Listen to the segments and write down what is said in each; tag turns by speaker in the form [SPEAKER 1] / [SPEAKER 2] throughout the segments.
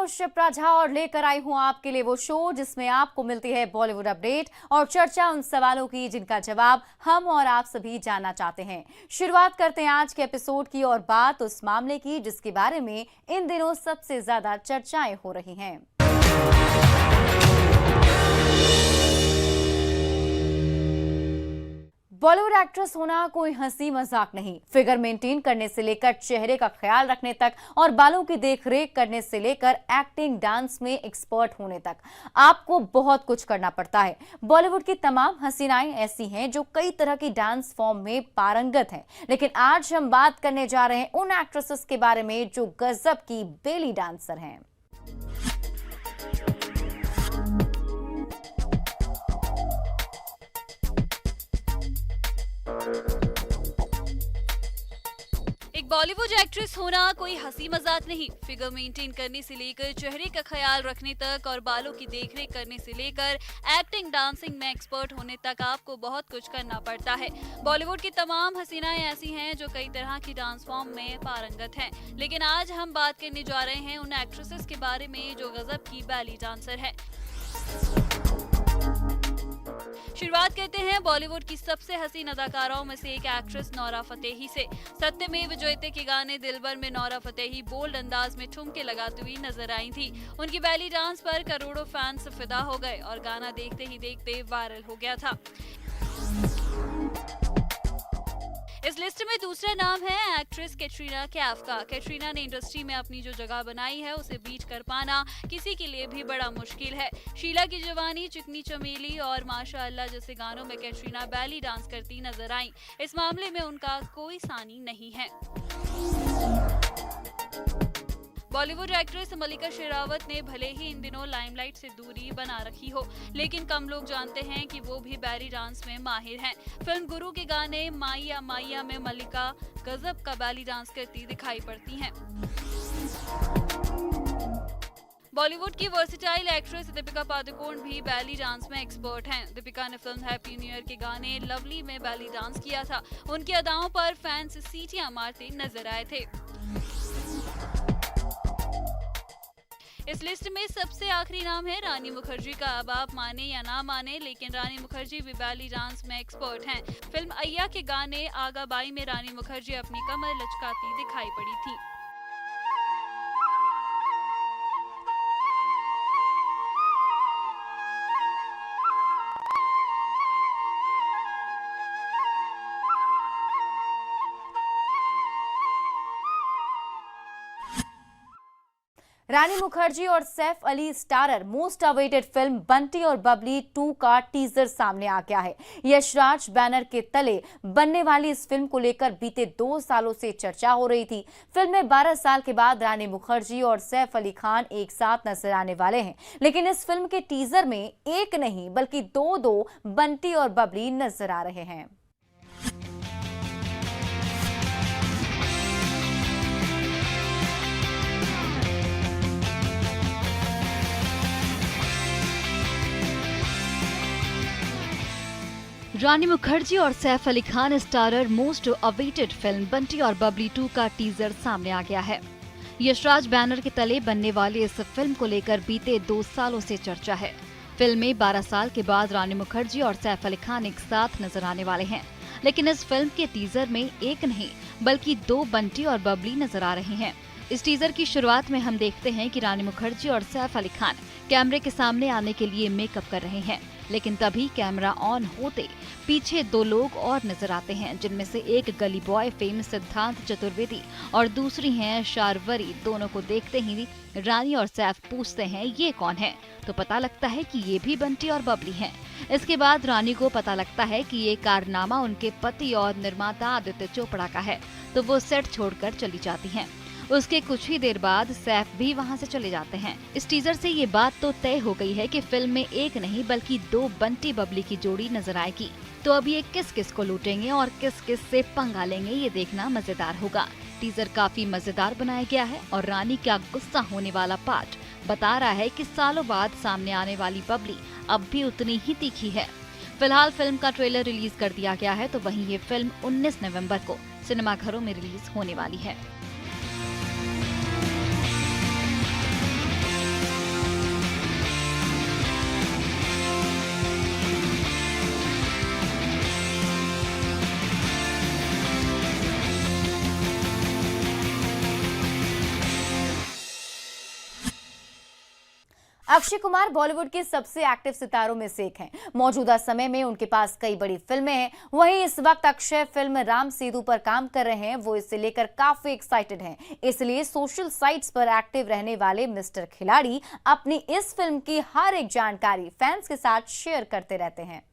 [SPEAKER 1] हूँ शिप्रा झा और लेकर आई हूँ आपके लिए वो शो जिसमें आपको मिलती है बॉलीवुड अपडेट और चर्चा उन सवालों की जिनका जवाब हम और आप सभी जानना चाहते हैं। शुरुआत करते हैं आज के एपिसोड की और बात उस मामले की जिसके बारे में इन दिनों सबसे ज्यादा चर्चाएं हो रही हैं। बॉलीवुड एक्ट्रेस होना कोई हंसी मजाक नहीं। फिगर मेंटेन करने से लेकर चेहरे का ख्याल रखने तक और बालों की देखरेख करने से लेकर एक्टिंग डांस में एक्सपर्ट होने तक आपको बहुत कुछ करना पड़ता है। बॉलीवुड की तमाम हसीनाएं ऐसी हैं जो कई तरह की डांस फॉर्म में पारंगत हैं, लेकिन आज हम बात करने जा रहे हैं उन एक्ट्रेसेस के बारे में जो गजब की बेली डांसर हैं।
[SPEAKER 2] एक बॉलीवुड एक्ट्रेस होना कोई हंसी मजाक नहीं। फिगर मेंटेन करने से लेकर चेहरे का ख्याल रखने तक और बालों की देखरेख करने से लेकर एक्टिंग डांसिंग में एक्सपर्ट होने तक आपको बहुत कुछ करना पड़ता है। बॉलीवुड की तमाम हसीनाएं ऐसी हैं जो कई तरह की डांस फॉर्म में पारंगत हैं, लेकिन आज हम बात करने जा रहे हैं उन एक्ट्रेसेस के बारे में जो गजब की बैली डांसर है। शुरुआत करते हैं बॉलीवुड की सबसे हसीन अदाकाराओं में से एक एक्ट्रेस नोरा फतेही से। सत्यमेव जयते के गाने दिलबर में नोरा फतेही बोल्ड अंदाज में ठुमके लगाती हुई नजर आई थी। उनकी बैली डांस पर करोड़ों फैंस फिदा हो गए और गाना देखते ही देखते वायरल हो गया था। इस लिस्ट में दूसरा नाम है एक्ट्रेस कैटरीना कैफ का। कैटरीना ने इंडस्ट्री में अपनी जो जगह बनाई है उसे बीट कर पाना किसी के लिए भी बड़ा मुश्किल है। शीला की जवानी, चिकनी चमेली और माशाअल्लाह जैसे गानों में कैटरीना बैली डांस करती नजर आई। इस मामले में उनका कोई सानी नहीं है। बॉलीवुड एक्ट्रेस मल्लिका शेरावत ने भले ही इन दिनों लाइमलाइट से दूरी बना रखी हो, लेकिन कम लोग जानते हैं कि वो भी बैली डांस में माहिर हैं। फिल्म गुरु के गाने माइया माइया में मल्लिका गजब का बैली डांस करती दिखाई पड़ती हैं। बॉलीवुड की वर्सेटाइल एक्ट्रेस दीपिका पादुकोण भी बैली डांस में एक्सपर्ट हैं। दीपिका ने फिल्म हैप्पी न्यू ईयर के गाने लवली में बैली डांस किया था। उनकी अदाओं पर फैंस सीटियां मारते नजर आए थे। इस लिस्ट में सबसे आखिरी नाम है रानी मुखर्जी का। अब आप माने या ना माने, लेकिन रानी मुखर्जी भी बैली डांस में एक्सपर्ट हैं। फिल्म अय्या के गाने आगा बाई में रानी मुखर्जी अपनी कमर लचकाती दिखाई पड़ी थी।
[SPEAKER 1] रानी मुखर्जी और Saif Ali starrer most awaited film Bunty और बबली 2 का टीजर सामने आ गया है। यशराज बैनर के तले बनने वाली इस फिल्म को लेकर बीते 2 सालों से चर्चा हो रही थी। फिल्म में 12 साल के बाद रानी मुखर्जी और सैफ अली खान एक साथ नजर आने वाले हैं, लेकिन इस फिल्म के टीजर में एक नहीं बल्कि दो बंटी और बबली नजर आ रहे हैं।
[SPEAKER 3] रानी मुखर्जी और Saif Ali Khan starrer most awaited film Bunty और बबली 2 का टीजर सामने आ गया है। यशराज बैनर के तले बनने वाली इस फिल्म को लेकर बीते 2 सालों से चर्चा है। फिल्म में 12 साल के बाद रानी मुखर्जी और सैफ अली खान एक साथ नजर आने वाले हैं, लेकिन इस फिल्म के टीजर में एक नहीं बल्कि 2 बंटी और बबली नजर आ रहे हैं। इस टीजर की शुरुआत में हम देखते हैं कि रानी मुखर्जी और सैफ अली खान कैमरे के सामने आने के लिए मेकअप कर रहे हैं, लेकिन तभी कैमरा ऑन होते पीछे 2 लोग और नजर आते हैं, जिनमें से एक गली बॉय फेम सिद्धांत चतुर्वेदी और दूसरी हैं शार्वरी। दोनों को देखते ही रानी और सैफ पूछते हैं ये कौन है, तो पता लगता है कि ये भी बंटी और बबली हैं। इसके बाद रानी को पता लगता है कि ये कारनामा उनके पति और निर्माता आदित्य चोपड़ा का है, तो वो सेट छोड़कर चली जाती हैं। उसके कुछ ही देर बाद सैफ भी वहां से चले जाते हैं। इस टीजर से ये बात तो तय हो गई है कि फिल्म में एक नहीं बल्कि 2 बंटी बबली की जोड़ी नजर आएगी। तो अब ये किस किस को लूटेंगे और किस किस से पंगा लेंगे, ये देखना मजेदार होगा। टीजर काफी मजेदार बनाया गया है और रानी का गुस्सा होने वाला पार्ट बता रहा है कि सालों बाद सामने आने वाली बबली अब भी उतनी ही तीखी है। फिलहाल फिल्म का ट्रेलर रिलीज कर दिया गया है, तो वहीं ये फिल्म 19 नवंबर को सिनेमाघरों में रिलीज होने वाली है।
[SPEAKER 1] अक्षय कुमार बॉलीवुड के सबसे एक्टिव सितारों में से एक हैं। मौजूदा समय में उनके पास कई बड़ी फिल्में हैं। वहीं इस वक्त अक्षय फिल्म राम सेतु पर काम कर रहे हैं। वो इसे लेकर काफी एक्साइटेड हैं। इसलिए सोशल साइट्स पर एक्टिव रहने वाले मिस्टर खिलाड़ी अपनी इस फिल्म की हर एक जानकारी फैंस के साथ शेयर करते रहते हैं।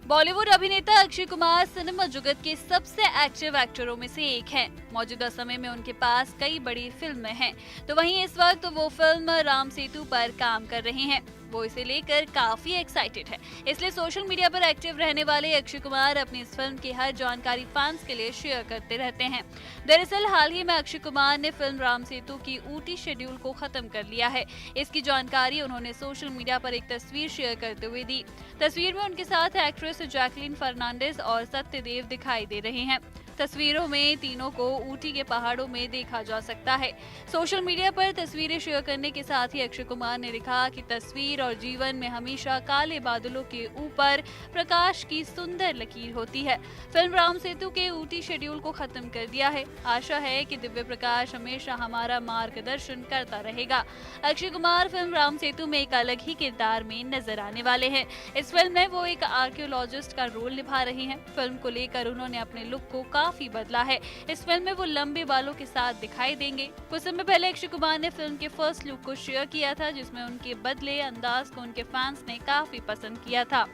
[SPEAKER 2] बॉलीवुड अभिनेता अक्षय कुमार सिनेमा जगत के सबसे एक्टिव एक्टरों में से एक हैं। मौजूदा समय में उनके पास कई बड़ी फिल्में हैं, तो वहीं इस वक्त वो फिल्म राम सेतु पर काम कर रहे हैं। वो इसे लेकर काफी एक्साइटेड है। इसलिए सोशल मीडिया पर एक्टिव रहने वाले अक्षय कुमार अपनी इस फिल्म की हर जानकारी फैंस के लिए शेयर करते रहते हैं। दरअसल हाल ही में अक्षय कुमार ने फिल्म राम सेतु की ऊटी शेड्यूल को खत्म कर लिया है। इसकी जानकारी उन्होंने सोशल मीडिया पर एक तस्वीर शेयर करते हुए दी। तस्वीर में उनके साथ एक्ट्रेस जैकलीन फर्नांडिस और सत्यदेव दिखाई दे रहे हैं। तस्वीरों में तीनों को ऊटी के पहाड़ों में देखा जा सकता है। सोशल मीडिया पर तस्वीरें शेयर करने के साथ ही अक्षय कुमार ने लिखा कि तस्वीर और जीवन में हमेशा काले बादलों के ऊपर प्रकाश की सुंदर लकीर होती है। फिल्म राम सेतु के ऊटी शेड्यूल को खत्म कर दिया है। आशा है कि दिव्य प्रकाश हमेशा हमारा मार्गदर्शन करता रहेगा। अक्षय कुमार फिल्म राम सेतु में एक अलग ही किरदार में नजर आने वाले हैं। इस फिल्म में वो एक आर्कियोलॉजिस्ट का रोल निभा रहे हैं। फिल्म को लेकर उन्होंने अपने लुक को काफी बदला है। इस फिल्म में वो लंबे बालों के साथ दिखाई देंगे। कुछ समय पहले अक्षय कुमार ने फिल्म के फर्स्ट लुक को शेयर किया था, जिसमें उनके बदले अंदाज को उनके फैंस ने काफी पसंद किया था।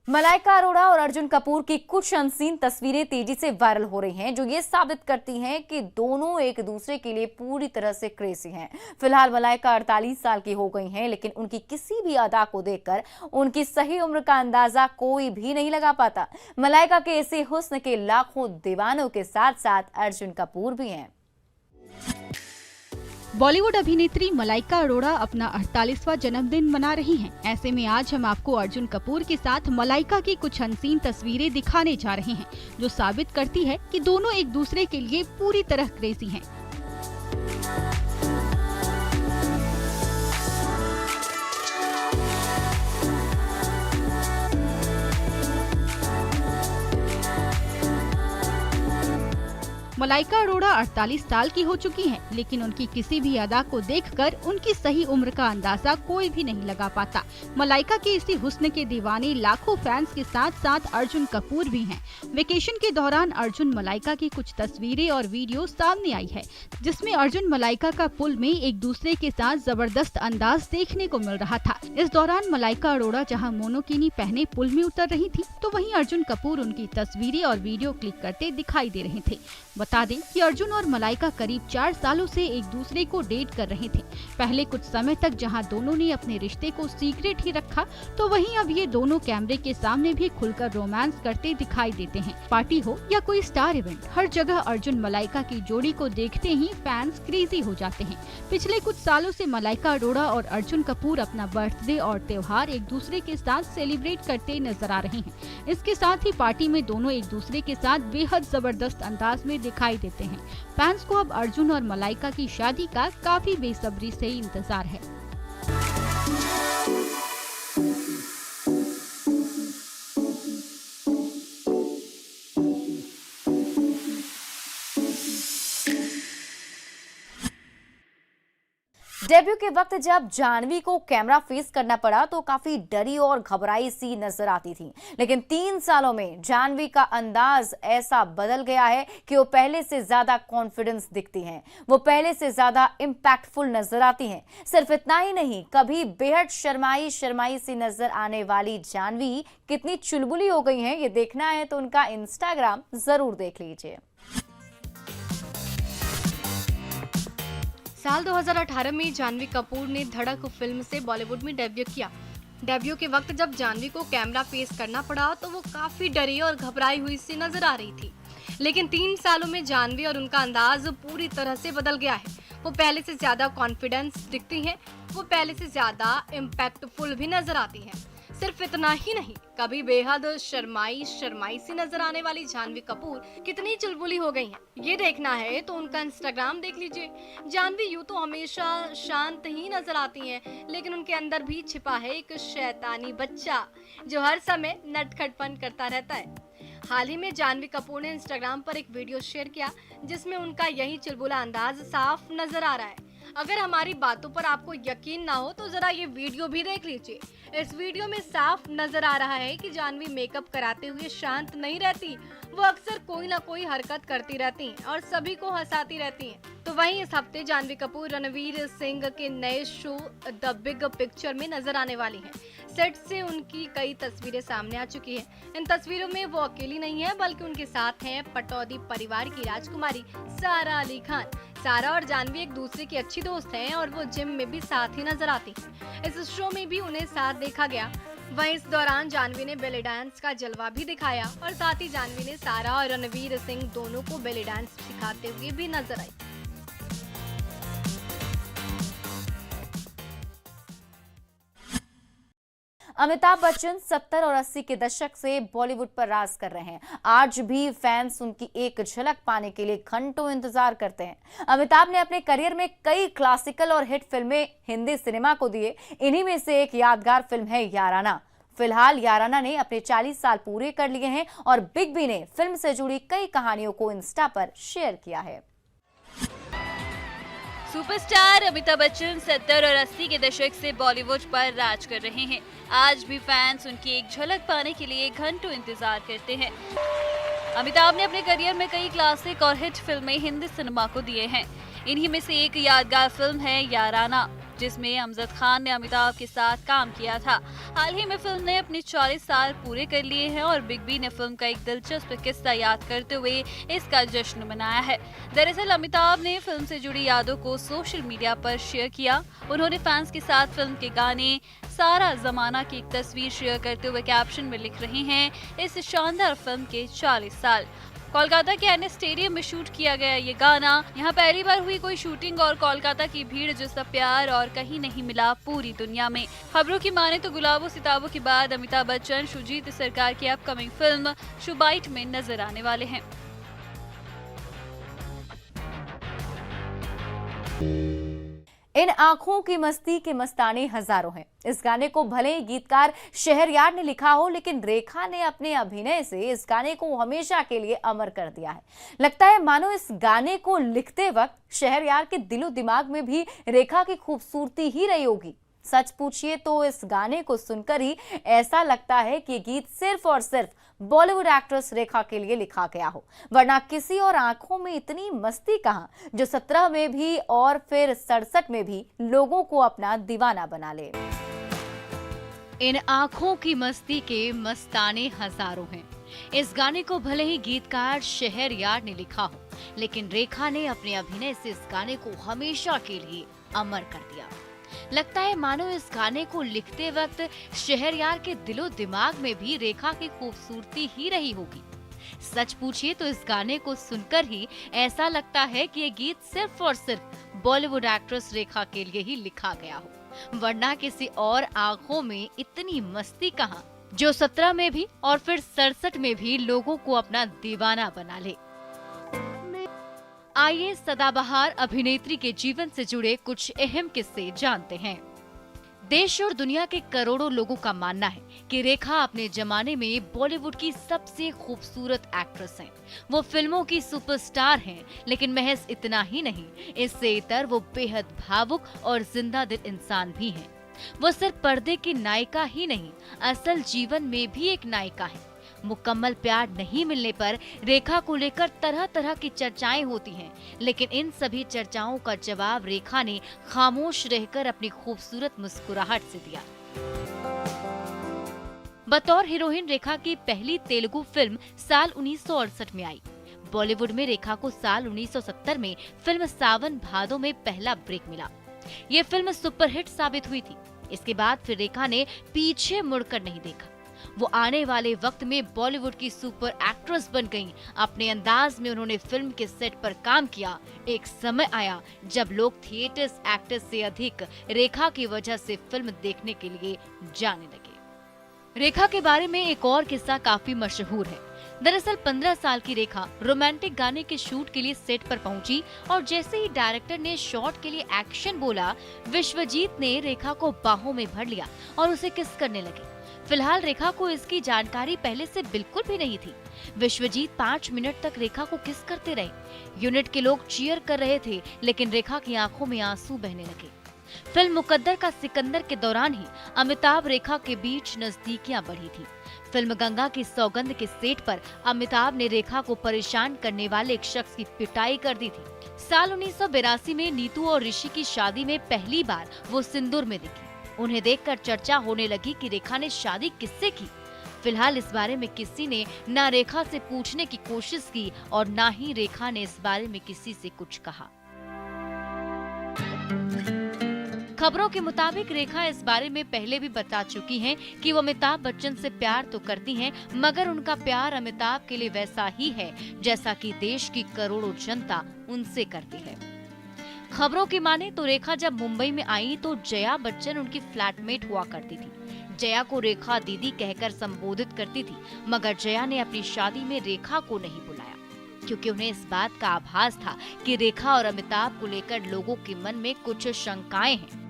[SPEAKER 1] मलाइका अरोड़ा और अर्जुन कपूर की कुछ अनसीन तस्वीरें तेजी से वायरल हो रही हैं, जो ये साबित करती हैं कि दोनों एक दूसरे के लिए पूरी तरह से क्रेजी हैं। फिलहाल मलाइका 48 साल की हो गई हैं, लेकिन उनकी किसी भी अदा को देखकर उनकी सही उम्र का अंदाजा कोई भी नहीं लगा पाता। मलाइका के इसी हुस्न के लाखों दीवानों के साथ साथ अर्जुन कपूर भी हैं।
[SPEAKER 4] बॉलीवुड अभिनेत्री मलाइका अरोड़ा अपना 48वां जन्मदिन मना रही हैं। ऐसे में आज हम आपको अर्जुन कपूर के साथ मलाइका की कुछ अनसीन तस्वीरें दिखाने जा रहे हैं, जो साबित करती है कि दोनों एक दूसरे के लिए पूरी तरह क्रेजी हैं। मलाइका अरोड़ा 48 साल की हो चुकी हैं, लेकिन उनकी किसी भी अदा को देखकर उनकी सही उम्र का अंदाजा कोई भी नहीं लगा पाता। मलाइका के इसी हुस्न के दीवाने लाखों फैंस के साथ साथ अर्जुन कपूर भी हैं। वेकेशन के दौरान अर्जुन मलाइका की कुछ तस्वीरें और वीडियो सामने आई है, जिसमें अर्जुन मलाइका का पुल में एक दूसरे के साथ जबरदस्त अंदाज देखने को मिल रहा था। इस दौरान मलाइका अरोड़ा जहाँ मोनोकिनी पहने पुल में उतर रही थी, तो वहीं अर्जुन कपूर उनकी तस्वीरें और वीडियो क्लिक करते दिखाई दे रहे थे। बता दें कि अर्जुन और मलाइका करीब 4 सालों से एक दूसरे को डेट कर रहे थे। पहले कुछ समय तक जहां दोनों ने अपने रिश्ते को सीक्रेट ही रखा, तो वहीं अब ये दोनों कैमरे के सामने भी खुलकर रोमांस करते दिखाई देते हैं। पार्टी हो या कोई स्टार इवेंट, हर जगह अर्जुन मलाइका की जोड़ी को देखते ही फैंस क्रेजी हो जाते हैं। पिछले कुछ सालों से मलाइका अरोड़ा और अर्जुन कपूर अपना बर्थडे और त्योहार एक दूसरे के साथ सेलिब्रेट करते नजर आ रहे हैं। इसके साथ ही पार्टी में दोनों एक दूसरे के साथ बेहद जबरदस्त अंदाज में दिखाई देते हैं। फैंस को अब अर्जुन और मलाइका की शादी का काफी बेसब्री से इंतजार है।
[SPEAKER 1] डेब्यू के वक्त जब जाह्नवी को कैमरा फेस करना पड़ा तो काफी डरी और घबराई सी नजर आती थी, लेकिन 3 सालों में जाह्नवी का अंदाज ऐसा बदल गया है कि वो पहले से ज्यादा कॉन्फिडेंस दिखती हैं। वो पहले से ज्यादा इम्पैक्टफुल नजर आती हैं। सिर्फ इतना ही नहीं, कभी बेहद शर्माई सी नजर आने वाली जाह्नवी कितनी चुलबुली हो गई हैं, ये देखना है तो उनका इंस्टाग्राम जरूर देख लीजिए।
[SPEAKER 5] साल 2018 में जाह्नवी कपूर ने धड़क फिल्म से बॉलीवुड में डेब्यू किया। डेब्यू के वक्त जब जाह्नवी को कैमरा फेस करना पड़ा तो वो काफी डरी और घबराई हुई सी नजर आ रही थी, लेकिन 3 सालों में जाह्नवी और उनका अंदाज पूरी तरह से बदल गया है। वो पहले से ज्यादा कॉन्फिडेंस दिखती हैं, वो पहले से ज्यादा इम्पैक्टफुल भी नजर आती हैं। सिर्फ इतना ही नहीं, कभी बेहद शर्माई सी नजर आने वाली जानवी कपूर कितनी चुलबुली हो गई हैं। ये देखना है तो उनका इंस्टाग्राम देख लीजिए। जानवी यूं तो हमेशा शांत ही नजर आती हैं, लेकिन उनके अंदर भी छिपा है एक शैतानी बच्चा जो हर समय नटखटपन करता रहता है। हाल ही में जानवी कपूर ने इंस्टाग्राम पर एक वीडियो शेयर किया जिसमें उनका यही चुलबुला अंदाज साफ नजर आ रहा है। अगर हमारी बातों पर आपको यकीन ना हो तो जरा ये वीडियो भी देख लीजिए। इस वीडियो में साफ नजर आ रहा है कि जानवी मेकअप कराते हुए शांत नहीं रहती, वो अक्सर कोई ना कोई हरकत करती रहती हैं और सभी को हंसाती रहती हैं। तो वहीं इस हफ्ते जानवी कपूर रणवीर सिंह के नए शो द बिग पिक्चर में नजर आने वाली हैं। सेट से उनकी कई तस्वीरें सामने आ चुकी हैं। इन तस्वीरों में वो अकेली नहीं है, बल्कि उनके साथ हैं पटौदी परिवार की राजकुमारी सारा अली खान। सारा और जानवी एक दूसरे की अच्छी दोस्त हैं और वो जिम में भी साथ ही नजर आती हैं। इस शो में भी उन्हें साथ देखा गया। वहीं इस दौरान जानवी ने बेली डांस का जलवा भी दिखाया और साथ ही जानवी ने सारा और रणवीर सिंह दोनों को बेली डांस सिखाते हुए भी नजर आई।
[SPEAKER 1] अमिताभ बच्चन 70 और 80 के दशक से बॉलीवुड पर राज कर रहे हैं। आज भी फैंस उनकी एक झलक पाने के लिए घंटों इंतजार करते हैं। अमिताभ ने अपने करियर में कई क्लासिकल और हिट फिल्में हिंदी सिनेमा को दिए। इन्हीं में से एक यादगार फिल्म है याराना। फिलहाल याराना ने अपने 40 साल पूरे कर लिए हैं और बिग बी ने फिल्म से जुड़ी कई कहानियों को इंस्टा पर शेयर किया है।
[SPEAKER 2] सुपरस्टार अमिताभ बच्चन 70 और 80 के दशक से बॉलीवुड पर राज कर रहे हैं। आज भी फैंस उनकी एक झलक पाने के लिए घंटों इंतजार करते हैं। अमिताभ ने अपने करियर में कई क्लासिक और हिट फिल्में हिंदी सिनेमा को दिए हैं। इन्हीं में से एक यादगार फिल्म है याराना, जिसमें अमजद खान ने अमिताभ के साथ काम किया था। हाल ही में फिल्म ने अपने 40 साल पूरे कर लिए हैं और बिग बी ने फिल्म का एक दिलचस्प किस्सा याद करते हुए इसका जश्न मनाया है। दरअसल अमिताभ ने फिल्म से जुड़ी यादों को सोशल मीडिया पर शेयर किया। उन्होंने फैंस के साथ फिल्म के गाने सारा जमाना की एक तस्वीर शेयर करते हुए कैप्शन में लिख रहे हैं, इस शानदार फिल्म के 40 साल। कोलकाता के एनएस स्टेडियम में शूट किया गया ये गाना। यहाँ पहली बार हुई कोई शूटिंग और कोलकाता की भीड़ जैसा प्यार और कहीं नहीं मिला पूरी दुनिया में। खबरों की माने तो गुलाबों सिताबों के बाद अमिताभ बच्चन सुजीत सरकार की अपकमिंग फिल्म शुबाइट में नजर आने वाले हैं।
[SPEAKER 1] इन आंखों की मस्ती के मस्ताने हजारों हैं। इस गाने को भले ही गीतकार शहरयार ने लिखा हो, लेकिन रेखा ने अपने अभिनय से इस गाने को हमेशा के लिए अमर कर दिया है। लगता है मानो इस गाने को लिखते वक्त शहरयार के दिलो दिमाग में भी रेखा की खूबसूरती ही रही होगी। सच पूछिए तो इस गाने को सुनकर ही ऐसा लगता है कि ये गीत सिर्फ और सिर्फ बॉलीवुड एक्ट्रेस रेखा के लिए लिखा गया हो, वरना किसी और आंखों में इतनी मस्ती कहां जो 17 में भी और फिर 67 में भी लोगों को अपना दीवाना बना ले।
[SPEAKER 3] इन आंखों की मस्ती के मस्ताने हजारों हैं। इस गाने को भले ही गीतकार शहरयार ने लिखा हो, लेकिन रेखा ने अपने अभिनय से इस गाने को हमेशा के लिए अमर कर दिया। लगता है मानो इस गाने को लिखते वक्त शहरयार के दिलो दिमाग में भी रेखा की खूबसूरती ही रही होगी। सच पूछिए तो इस गाने को सुनकर ही ऐसा लगता है कि ये गीत सिर्फ और सिर्फ बॉलीवुड एक्ट्रेस रेखा के लिए ही लिखा गया हो, वरना किसी और आंखों में इतनी मस्ती कहां जो 17 में भी और फिर 67 में भी लोगों को अपना दीवाना बना ले। आइए सदाबहार अभिनेत्री के जीवन से जुड़े कुछ अहम किस्से जानते हैं। देश और दुनिया के करोड़ों लोगों का मानना है कि रेखा अपने जमाने में बॉलीवुड की सबसे खूबसूरत एक्ट्रेस हैं। वो फिल्मों की सुपरस्टार हैं, लेकिन महज इतना ही नहीं, इससे इतर वो बेहद भावुक और जिंदा दिल इंसान भी हैं। वो सिर्फ पर्दे की नायिका ही नहीं, असल जीवन में भी एक नायिका है। मुकम्मल प्यार नहीं मिलने पर रेखा को लेकर तरह तरह की चर्चाएं होती हैं, लेकिन इन सभी चर्चाओं का जवाब रेखा ने खामोश रहकर अपनी खूबसूरत मुस्कुराहट से दिया। बतौर हीरोइन रेखा की पहली तेलुगु फिल्म साल 1968 में आई। बॉलीवुड में रेखा को साल 1970 में फिल्म सावन भादो में पहला ब्रेक मिला। ये फिल्म सुपरहिट साबित हुई थी। इसके बाद फिर रेखा ने पीछे मुड़कर नहीं देखा। वो आने वाले वक्त में बॉलीवुड की सुपर एक्ट्रेस बन गईं। अपने अंदाज में उन्होंने फिल्म के सेट पर काम किया। एक समय आया जब लोग थिएटर्स एक्टर्स से अधिक रेखा की वजह से फिल्म देखने के लिए जाने लगे। रेखा के बारे में एक और किस्सा काफी मशहूर है। दरअसल 15 साल की रेखा रोमांटिक गाने के शूट के लिए सेट पर पहुंची और जैसे ही डायरेक्टर ने शॉट के लिए एक्शन बोला, विश्वजीत ने रेखा को बाहों में भर लिया और उसे किस करने लगे। फिलहाल रेखा को इसकी जानकारी पहले से बिल्कुल भी नहीं थी। विश्वजीत 5 मिनट तक रेखा को किस करते रहे। यूनिट के लोग चीयर कर रहे थे, लेकिन रेखा की आंखों में आंसू बहने लगे। फिल्म मुकद्दर का सिकंदर के दौरान ही अमिताभ रेखा के बीच नजदीकियां बढ़ी थी। फिल्म गंगा की सौगंध के सेट पर अमिताभ ने रेखा को परेशान करने वाले एक शख्स की पिटाई कर दी थी। साल 1982 में नीतू और ऋषि की शादी में पहली बार वो सिंदूर में दिखी। उन्हें देखकर चर्चा होने लगी कि रेखा ने शादी किससे की। फिलहाल इस बारे में किसी ने ना रेखा से पूछने की कोशिश की और ना ही रेखा ने इस बारे में किसी से कुछ कहा। खबरों के मुताबिक रेखा इस बारे में पहले भी बता चुकी हैं कि वो अमिताभ बच्चन से प्यार तो करती हैं, मगर उनका प्यार अमिताभ के लिए वैसा ही है जैसा कि देश की करोड़ों जनता उनसे करती है। खबरों की माने तो रेखा जब मुंबई में आई तो जया बच्चन उनकी फ्लैटमेट हुआ करती थी। जया को रेखा दीदी कहकर संबोधित करती थी, मगर जया ने अपनी शादी में रेखा को नहीं बुलाया, क्योंकि उन्हें इस बात का आभास था कि रेखा और अमिताभ को लेकर लोगों के मन में कुछ शंकाएं हैं।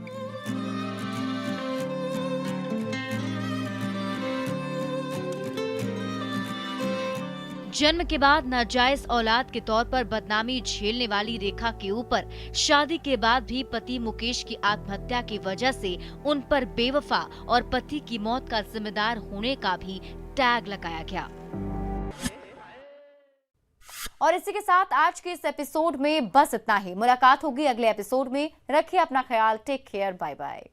[SPEAKER 3] जन्म के बाद नाजायज औलाद के तौर पर बदनामी झेलने वाली रेखा के ऊपर शादी के बाद भी पति मुकेश की आत्महत्या की वजह से उन पर बेवफा और पति की मौत का जिम्मेदार होने का भी टैग लगाया गया।
[SPEAKER 1] और इसी के साथ आज के इस एपिसोड में बस इतना ही। मुलाकात होगी अगले एपिसोड में। रखिए अपना ख्याल। Take care. Bye bye.